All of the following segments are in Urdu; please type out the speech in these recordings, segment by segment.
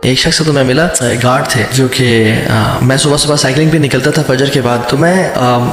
ایک شخص تو میں ملا, گارڈ تھے, جو کہ میں صبح صبح سائیکلنگ پہ نکلتا تھا فجر کے بعد, تو میں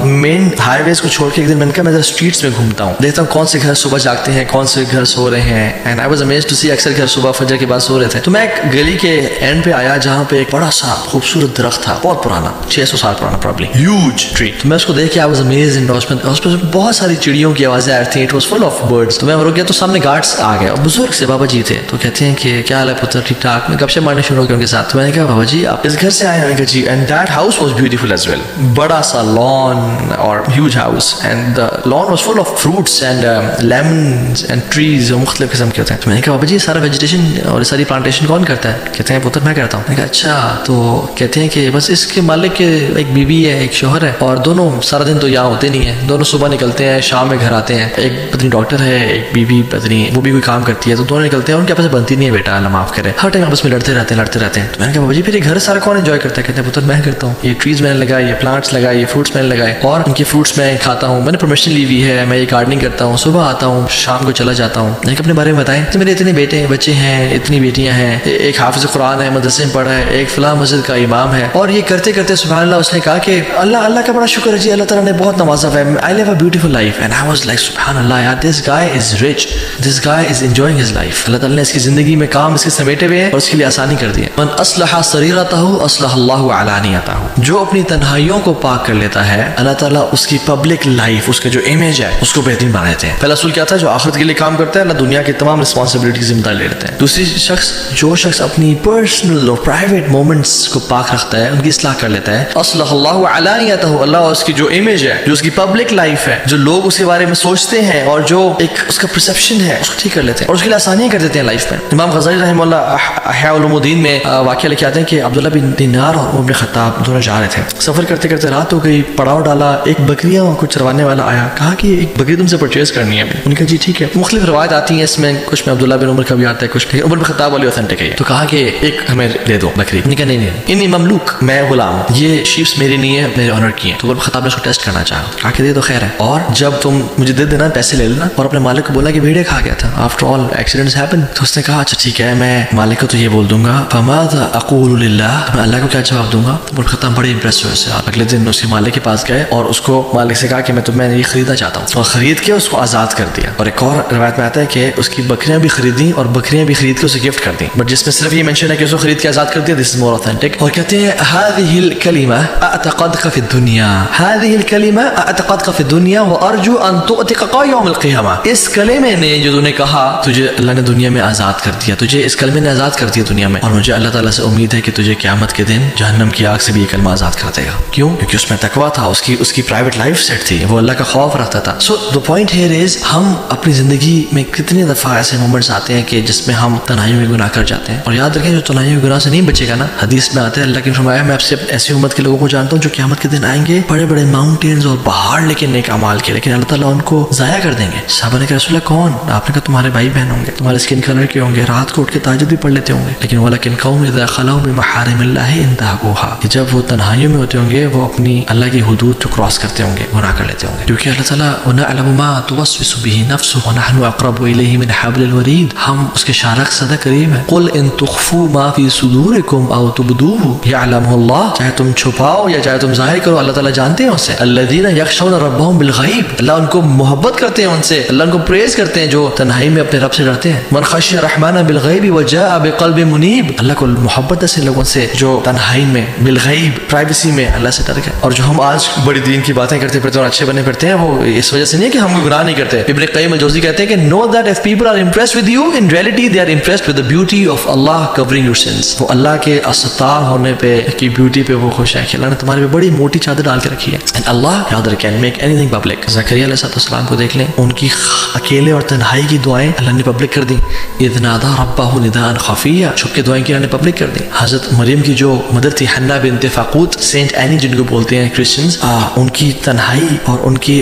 مین ہائی ویز کو چھوڑ کے ایک دن میں نے کہا میں اسٹریٹس میں گھومتا ہوں, دیکھتا ہوں کون سے گھر صبح جاگتے ہیں, کون سے گھر سو رہے ہیں. And I was amazed to see اکثر گھر صبح فجر کے بعد سو رہے تھے. تو میں ایک گلی کے اینڈ پہ آیا جہاں پہ ایک بڑا سا خوبصورت درخت تھا, بہت پرانا, 600 سال پرانا پرابلی, ہیوج ٹری. تو میں اس کو دیکھ کے آئی واز امیزڈ. اس پہ بہت ساری چڑیوں کی آوازیں آ رہی تھیں, it was full of birds. تو میں رک گیا, تو سامنے گارڈس آ گئے, بزرگ سے بابا جی تھے. تو کہتے ہیں کہ کیا حال ہے پتر, ٹھیک ٹھاک. میں گپ شپ مارنے شروع ہو گیا ان کے ساتھ. تو میں نے کہا بابا جی آپ اس گھر سے آئے ہیں؟ جی. And that house was beautiful as well, بڑا سا لان اور huge house, and the lawn was full of fruits and lemons and trees, مختلف قسم کے ہوتے ہیں. تو میں نے کہا بابا جی سارا ویجیٹیشن اور ساری پلانٹیشن کون کرتا ہے؟ کہتے ہیں پتر میں کرتا ہوں. میں نے کہا اچھا. تو کہتے ہیں کہ بس اس کے مالک کے ایک بیوی ہے, ایک شوہر ہے, اور دونوں سارا دن تو یہاں ہوتے نہیں ہیں, دونوں صبح نکلتے ہیں, شام میں گھر آتے ہیں. ایک پتنی ڈاکٹر ہے, ایک بیوی پتنی وہ بھی کوئی کام کرتی ہے, تو دونوں نکلتے ہیں. ان کے آپس بنتی نہیں ہے بیٹا, اللہ معاف کرے, ہر ٹائم آپس میں لڑتے رہتے ہیں. تو میں نے کہا بابا جی پھر یہ گھر سارا کون انجوائے کرتا ہے؟ کہتے ہیں پتر میں کرتا ہوں, یہ ٹریز میں نے لگائے, یہ پلانٹس لگائے, یہ فروٹس میں نے لگائے, اور ان کے فروٹس میں کھاتا ہوں. میں نے پرمیشن لی ہوئی ہے, میں یہ گارڈننگ کرتا ہوں, صبح آتا ہوں, شام کو چلا جاتا ہوں. میں اپنے بارے میں بتائیں تو میرے اتنے بیٹے ہیں, بچے ہیں, اتنی بیٹیاں ہیں, ایک حافظ قرآن ہے, مدرسے میں پڑھا ہے, ایک فلاں مسجد کا امام ہے. اور یہ کرتے کرتے سبحان اللہ اس نے کہا کہ اللہ کا بڑا شکر ہے جی, اللہ تعالیٰ نے بہت نوازا ہے, I live a beautiful life. And I was like سبحان اللہ یار, this guy is rich, this guy is enjoying his life. اللہ تعالیٰ نے اس کی زندگی میں کام اس کے سمیٹے ہوئے ہیں اور اس کے لیے آسانی کر دی ہے. من اصلح سریرتہ اصلح اللہ علانیتہ, جو اپنی تنہائیوں کو پاک کر لیتا ہے اللہ تعالیٰ اس کی پبلک لائف, اس کا جو امیج ہے اس کو بہترین بنا دیتے ہیں. پہلا اصول کیا تھا؟ جو آخرت کے لیے کام کرتا ہے اللہ دنیا کی تمام رسپانسبلٹی ذمہ داری لے لیتے ہیں. دوسری شخص, جو شخص اپنی پرسنل اور پرائیویٹ مومنٹس کو پاک رکھتا ہے, ان کی اصلاح کر لیتا ہے, اصلح اللہ علانیتہ, اللہ اس کی جو امیج ہے, جو اس کی پبلک لائف ہے, جو لوگ اس کے بارے میں سوچتے ہیں اور جو ایک اس کا پرسیپشن ہے اس کو ٹھیک کر لیتے ہیں اور اس کے لیے آسانیاں کر دیتے ہیں لائف میں. امام غزالی رحمہ اللہ احیاء علوم الدین میں واقعہ لکھے آتے ہیں کہ عبداللہ بن دینار اور عمر بن خطاب دونوں جا رہے تھے, سفر کرتے کرتے رات ہو گئی, پڑاؤ ڈالا, ایک بکریاں کو چروانے والا آیا, کہا کہ ایک بکری تم سے پرچیز کرنی ہے. ان نے کہا جی ٹھیک ہے. مختلف روایت آتی ہیں اس میں, کچھ میں عبداللہ بن عمر کا بھی آتا ہے, کچھ عمر بن خطاب والی اوتھینٹک ہے. تو کہا کہ ایک ہمیں دے دو بکری. انہوں نے کہا نہیں, انی مملوک, میں غلام, یہ شیپس میری نہیں ہے, میرے آنر کی ہیں. تو عمر بن خطاب نے اس کو ٹیسٹ کرنا چاہا, کہا کہ دے دو خیر ہے, اور جب تم مجھے دے دینا پیسے لے لینا. اور اپنے مالک کو بولا کہ بھیڑے کھا گیا تھا, آفٹر آل ایکسیڈنٹس ہیپن. تو اس نے کہا اچھا ٹھیک ہے, میں مالک کو تو یہ بول دوں گا, فماذا اقول للہ, میں اللہ کو کیا جواب دوں گا. عمر بن خطاب بڑے امپریس ہوئے سے. اگلے دن اس کے مالک کے پاس گئے اور اس کو مالک سے کہا کہ میں یہ خریدنا چاہتا ہوں, اور خرید کے اس کو آزاد کر دیا. اور ایک اور روایت میں آتا ہے کہ اس کی بکریاں بھی خریدیں اور بکریاں بھی خرید کے اسے گفٹ کر دیں, بٹ جس میں صرف یہ مینشن ہے کہ اس کو خرید کے آزاد کر دیا. دس از مور اوتھینٹک. اور کہتے ہیں هذه الكلمه اعتقدك في الدنيا, هذه الكلمه اعتقدك في الدنيا وارجو ان تؤتقك يوم القيامه. اس کلمے نے جو تو نے کہا تجھے اللہ نے دنیا میں آزاد کر دیا, تجھے اس کلمے نے آزاد کر دیا دنیا میں, اور مجھے اللہ تعالیٰ سے امید ہے کہ تجھے قیامت کے دن جہنم کی آگ سے بھی یہ کلمہ آزاد کر دے گا. کیوں؟ کیونکہ اس میں تقویٰ تھا, اس کی پرائیویٹ لائف سیٹ تھی, وہ اللہ کا خوف رکھتا تھا. سو دا پوائنٹ ہیئر از, ہم اپنی زندگی میں کتنی دفعہ ایسے مومنٹس آتے ہیں کہ جس میں ہم تنہائیوں میں گناہ کر جاتے ہیں. اور یاد رکھیں جو تنہائیوں میں گناہ سے نہیں بچے گا نا, حدیث میں آتا ہے اللہ کی فرمایا میں آپ سے ایسی امت کے لوگوں کو جانتا ہوں جو قیامت کے دن آئیں گے بڑے بڑے ماؤنٹینز اور پہاڑ لیکن نیک اعمال کے, لیکن اللہ تعالیٰ ان کو ضائع کر دیں گے. صحابہ نے کہا رسول اللہ کون؟ آپ نے کہا تمہارے بھائی بہن ہوں گے, تمہارے اسکن کلر کے ہوں گے, رات کو اٹھ کے تہجد بھی پڑھ لیتے ہوں گے, لیکن ولکن قوم اذا خلوا بمحارم اللہ انتهكوها, کہ جب وہ تنہائیوں میں ہوتے ہوں گے وہ اپنی اللہ کی حدود کو کراس کرتے ہوں گے, گناہ کر لیتے ہوں گے. کیونکہ اللہ تعالیٰ ونعلم ما توسوس به نفسه ونحن اقرب الیہ من حبل الورید, ہم اس کے شارک زیادہ قریب ہیں. قل ان تخفوا ما فی صدورکم او تبدوه یعلمه اللہ, چاہے تم چھپاؤ یا چاہے تم ظاہر کرو اللہ تعالیٰ جانتے ہیں اسے. الذین یخشون ربهم بالغیب, اللہ ان کو محبت کرتے ہیں ان سے, اللہ ان کو پریز کرتے ہیں جو تنہائی میں اپنے رب سے ڈرتے ہیں. من خشی الرحمن بالغیب وجاء بقلب منیب, اللہ کو محبت ایسے لوگوں سے جو تنہائی میں بالغیب پرائیویسی میں اللہ سے ڈر گئے. اور جو ہم آج بڑی دین کی باتیں کرتے پھرتے اور اچھے بنے پھرتے ہیں وہ اس وجہ سے نہیں کہ ہم گناہ نہیں کرتے. ابن قیم الجوزی کہتے ہیں کہ know that if people are impressed with you in reality they are impressed with the beauty of Allah covering your sins. وہ اللہ کے ستار ہونے پہ کی بیوٹی پہ وہ خوش ہے کہ اللہ نے تمہارے پہ بڑی موٹی چادر ڈال کے رکھی ہے. and Allah can make anything public. زکریا علیہ السلام کو دیکھ لیں, ان کی اکیلے اور تنہائی کی دعائیں اللہ نے پبلک کر دی. اذ نادى ربه نداء خفيا, چھپ کے دعائیں کی اللہ نے پبلک کر دی. حضرت مریم کی جو مدر تھی حنا بنت فاقوت, سینٹ اینی جن کو بولتے ہیں کرسچنز, ان کی تنہائی اور ان کی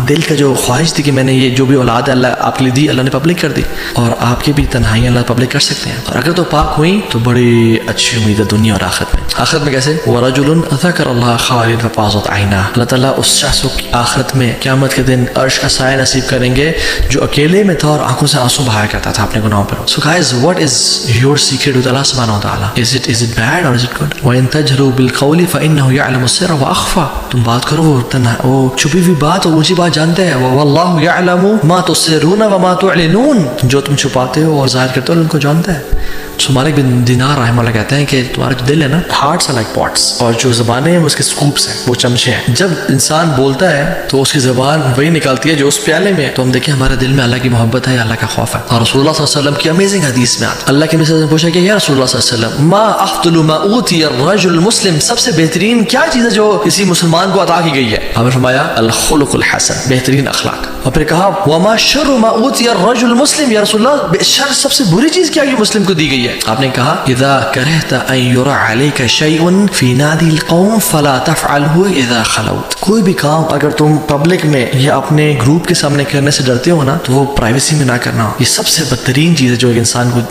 دل کا جو خواہش تھی کہ میں نے یہ جو بھی اولاد اللہ آپ کے لیے دی اللہ نے پبلک کر دی, اور آپ کی بھی تنہائی اللہ پبلک کر سکتے ہیں. اور اگر تو پاک ہوئی تو بڑی اچھی امید ہے دنیا اور آخرت میں. آخرت میں کیسے؟ ورجل ذکر اللہ خالد ففاضت عیناہ, اللہ تعالیٰ اس شخص کو آخرت میں قیامت کے دن عرش کا سایہ نصیب کریں گے جو اکیلے میں تھا اور آنکھوں سے آنسو بہایا کرتا تھا اپنے گناہوں پر. So guys, what is your secret with Allah subhanahu wa ta'ala. Is it bad or is it good? وَإِن تَجْهَرُوا بِالْقَوْلِ فَإِنَّهُ يَعْلَمُ السِّرَّ وَأَخْفَى. تم بات کرو وہ چھپی ہوئی بات اور اونچی بات جانتے ہیں. وَاللَّهُ يَعْلَمُ مَا تُسِرُّونَ وَمَا تُعْلِنُونَ. جو تم چھپاتے ہو اور ظاہر کرتے ہو ان کو جانتا ہے. مالک بن دینار رحمہ اللہ کہتے ہیں کہ تمہارا جو دل ہے نا, ہارٹس are like pots, اور جو زبانیں ہیں اس کے سکوپس ہیں, وہ چمچے ہیں. جب انسان بولتا ہے تو اس کی زبان وہی نکالتی ہے جو اس پیالے میں. تو ہم دیکھیں ہمارے دل میں اللہ کی محبت ہے, اللہ کا خوف ہے. اور رسول اللہ صلی اللہ علیہ وسلم کی امیزنگ حدیث میں آتا, اللہ کے نبی صلی اللہ علیہ وسلم نے پوچھا کہ یا رسول اللہ صلی اللہ علیہ وسلم ما افضل ما اوتی الرجل المسلم, سب سے بہترین کیا چیز ہے جو کسی مسلمان کو عطا کی گئی ہے؟ آپ نے فرمایا الخلق الحسن, بہترین اخلاق. اور پھر کہا وما شر ما اوتی الرجل المسلم, یا رسول اللہ شر سب سے بری چیز کیا جو مسلم کو دی گئی ہے؟ آپ نے کہا اذا کرہت ان یرى علیک شیء فی نادی القوم فلا تفعله اذا خلوت. کوئی بھی کام اگر تم پبلک میں یا اپنے گروپ کے سامنے کرنے سے ڈرتے ہو نا, تو وہ پرائیویسی میں نہ کرنا. یہ سب سے بدترین چیز ہے جو ایک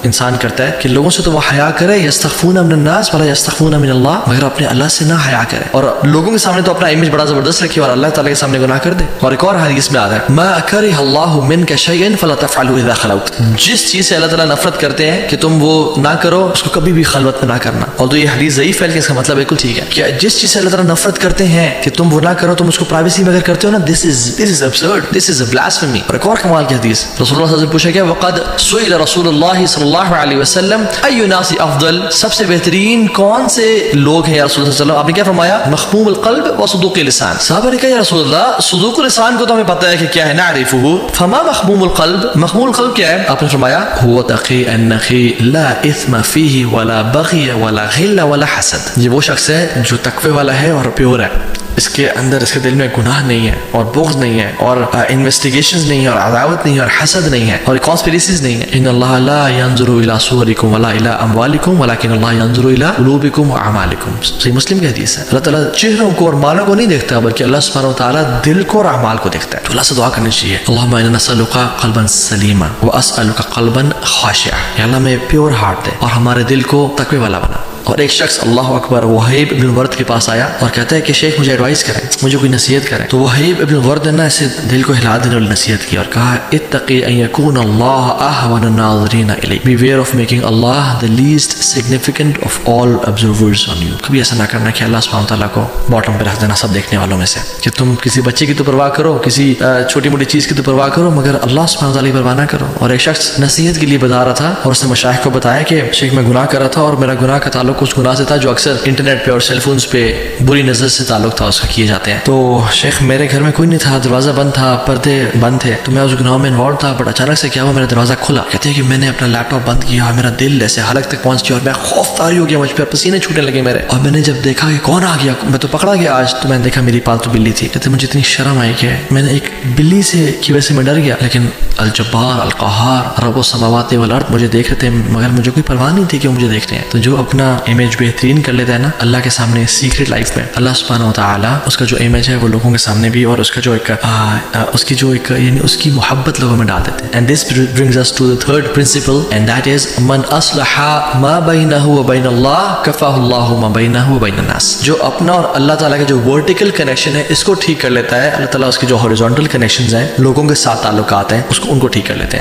انسان کرتا ہے, کہ لوگوں سے تو وہ حیا کرے, یستخفون من الناس ولا یستخفون من اللہ, مگر اپنے اللہ سے نہ حیا کرے, اور لوگوں کے سامنے تو اپنا امیج بڑا زبردست رکھے اور اللہ تعالیٰ کے سامنے گناہ کر دے. اور ایک اور حدیث میں آتا ہے ما کرہ اللہ منک شیئا فلا تفعله اذا خلوت. جس چیز سے اللہ تعالیٰ نفرت کرتے ہیں کہ تم وہ نہ کرو, اس کو کبھی بھی خلوت میں نہ کرنا. اور تو یہ حدیث ضعیف ہے لیکن اس کا مطلب بالکل ٹھیک ہے کہ جس چیز سے اللہ تعالیٰ نفرت کرتے ہیں کہ تم وہ نہ کرو, تم اس کو پرائیویسی میں اگر کرتے ہو نا, this is absurd, this is a blasphemy. اور ایک اور کمال کی حدیث, رسول اللہ صلی اللہ علیہ وسلم پوچھا کہ وقد سئل رسول اللہ صلی اللہ علیہ وسلم ای الناس افضل, سب سے بہترین کون سے لوگ ہیں یا رسول اللہ صلی اللہ علیہ وسلم؟ آپ نے کیا فرمایا مخموم القلب و صدوق اللسان. صحابہ نے کہا یا رسول اللہ صدوق اللسان کو تو ہمیں پتہ ہے کہ کیا ہے, نعرفه, فما مخموم القلب, مخموم القلب کیا ہے؟ آپ نے فرمایا هو تقی النقی لا اثم فيه ولا بغي ولا غل ولا حسد. یہ وہ شخص ہے جو تقوی والا ہے اور پیور ہے, اس کے اندر اس کے دل میں گناہ نہیں ہے اور بغض نہیں ہے اور انویسٹیگیشنز نہیں ہے اور عداوت نہیں ہے اور حسد نہیں ہے اور کانسپیریسیز نہیں ہے. ان اللہ لا ينظر الى صورکم ولا الى اموالکم ولكن اللہ ينظر الى قلوبکم واعمالکم. صحیح مسلم کی حدیث ہے. اللہ تعالیٰ چہروں کو اور مالوں کو نہیں دیکھتا بلکہ اللہ سبحانہ و تعالیٰ دل کو اور اعمال کو دیکھتا ہے. تو اللہ سے دعا کرنی چاہیے اللہم انا نسألک قلبا سلیما واسألک قلبا خاشعا, یا اللہ میں پیور ہارٹ دے اور ہمارے دل کو تقوی والا بنا. اور ایک شخص اللہ اکبر وہیب ابن ورد کے پاس آیا اور کہتا ہے کہ شیخ مجھے ایڈوائز کریں, مجھے کوئی نصیحت کریں. تو وہیب ابن ورد نے اسے دل کو ہلا دینے والی نصیحت کی اور کہا اتقی ان یکون اللہ اہون الناظرین الیک, beware of making Allah the least significant of all observers on you. کبھی ایسا نہ کرنا کہ اللہ سبحانہ تعالیٰ کو باٹم پہ رکھ دینا سب دیکھنے والوں میں سے, کہ تم کسی بچے کی تو پرواہ کرو, کسی چھوٹی موٹی چیز کی تو پرواہ کرو, مگر اللہ سبحانہ تعالیٰ کی پرواہ نہ کرو. اور ایک شخص نصیحت کے لیے بتا رہا تھا اور اس نے مشائخ کو بتایا کہ شیخ میں گناہ کر رہا تھا اور میرا گناہ کا تعلق اس گناہ سے تھا جو اکثر انٹرنیٹ پہ اور سیل فونز پہ بری نظر سے تعلق تھا اس کا کیے جاتے ہیں. تو شیخ میرے گھر میں کوئی نہیں تھا, دروازہ بند تھا, پردے بند تھے, تو میں اس گناہ میں انوالو تھا, بٹ اچانک سے کیا ہوا میرا دروازہ کھلا. کہتے ہیں کہ میں نے اپنا لیپ ٹاپ بند کیا, میرا دل ایسے حلق تک پہنچ گیا اور میں خوف طاری ہو گیا, مجھ پہ پسینے چھوٹنے لگے میرے. اور میں نے جب دیکھا کہ کون آ گیا, میں تو پکڑا گیا آج, تو میں نے دیکھا میری پالتو بلی تھی. کہتے مجھے اتنی شرم آئی کہ میں نے ایک بلی سے کی وجہ سے میں ڈر گیا, لیکن الجبار القہار رب السماوات والارض مجھے دیکھ رہے تھے, مگر مجھے کوئی پرواہ نہیں تھی کہ وہ مجھے دیکھ رہے ہیں. تو جو اپنا امیج بہترین کر لیتا ہے نا اللہ کے سامنے سیکرٹ لائف میں, اللہ سبحانہ و تعالیٰ اس کا جو امیج ہے وہ لوگوں کے سامنے بھی, اور اس کا جو ایک اس کی جو ایک یعنی اس کی محبت لوگوں میں ڈال دیتے ہیں. And this brings us to the third principle, and that is من اصلح ما بینہ وبین اللہ کفاہ اللہ ما بینہ وبین الناس. جو اپنا اور اللہ تعالیٰ کا جو ورٹیکل کنیکشن ہے اس کو ٹھیک کر لیتا ہے, اللہ تعالیٰ اس کے جو ہاریزونٹل کنیکشنز ہیں لوگوں کے ساتھ تعلقات ہیں اس کو ان کو ٹھیک کر لیتے ہیں.